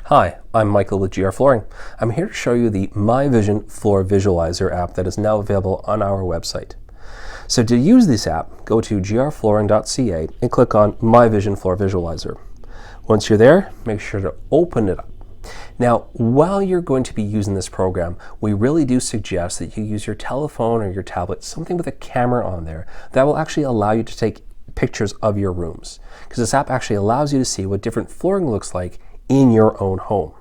Hi, I'm Michael with GR Flooring. I'm here to show you the MyVision Flooring Visualizer app that is now available on our website. So to use this app, go to grflooring.ca and click on MyVision Flooring Visualizer. Once you're there, make sure to open it up. Now, while you're going to be using this program, we really do suggest that you use your telephone or your tablet, something with a camera on there, that will actually allow you to take pictures of your rooms. Because this app actually allows you to see what different flooring looks like in your own home.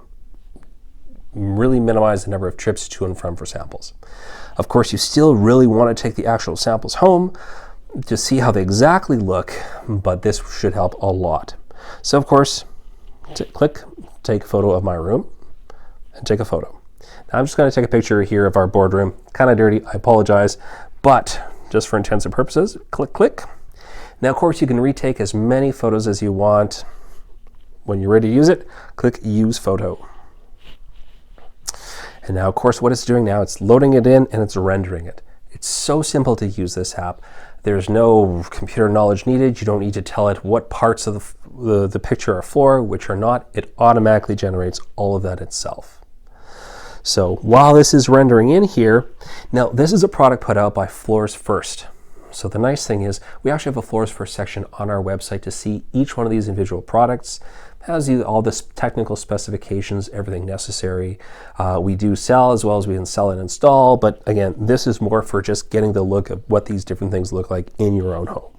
Really minimize the number of trips to and from for samples. Of course, you still really want to take the actual samples home to see how they exactly look, but this should help a lot. So of course, click, take a photo of my room, and take a photo. Now I'm just going to take a picture here of our boardroom. Kind of dirty, I apologize, but just for intensive purposes, click, click. Now of course you can retake as many photos as you want. When you're ready to use it, click Use Photo. And now, of course, what it's doing now, it's loading it in and it's rendering it. It's so simple to use this app. There's no computer knowledge needed. You don't need to tell it what parts of the picture are floor, which are not. It automatically generates all of that itself. So while this is rendering in here, now this is a product put out by Floors First. So the nice thing is we actually have a Floors First section on our website to see each one of these individual products. It has all the technical specifications, everything necessary. We do sell as well as we can sell and install, but again, this is more for just getting the look of what these different things look like in your own home.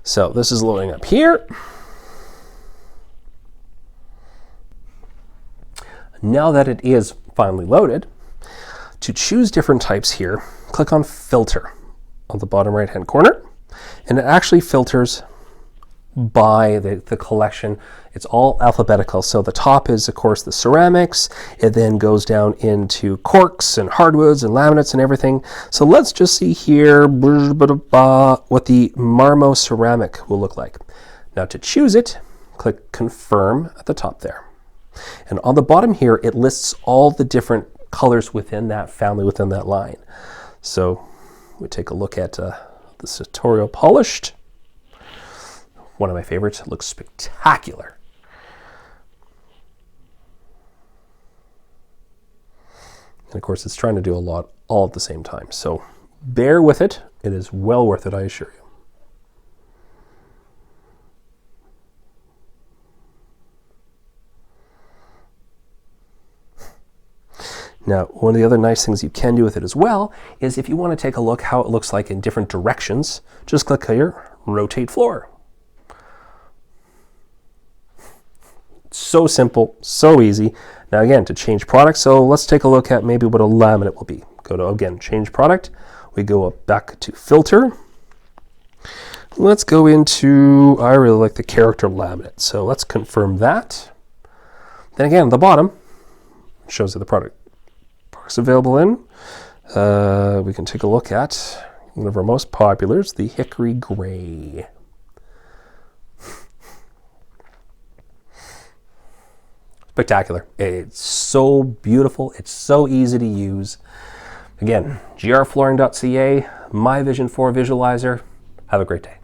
So this is loading up here. Now that it is finally loaded, to choose different types here, click on Filter on the bottom right hand corner, and it actually filters by the collection. It's all alphabetical. So the top is, of course, the ceramics. It then goes down into corks and hardwoods and laminates and everything. So let's just see here what the Marmo ceramic will look like. Now to choose it, click Confirm at the top there. And on the bottom here, it lists all the different colors within that family, within that line. So we take a look at the Sartorial Polished. One of my favorites. It looks spectacular. And of course, it's trying to do a lot all at the same time. So bear with it. It is well worth it, I assure you. Now, one of the other nice things you can do with it as well is if you want to take a look how it looks like in different directions, just click here, Rotate Floor. So simple, so easy. Now again, to change product, so let's take a look at maybe what a laminate will be. Go to, again, change product. We go up back to filter. Let's go into, I really like the character laminate. So let's confirm that. Then again, at the bottom, it shows you the products available in. We can take a look at one of our most populars, the Hickory Gray. Spectacular. It's so beautiful. It's so easy to use. Again, grflooring.ca, MyVision Flooring Visualizer. Have a great day.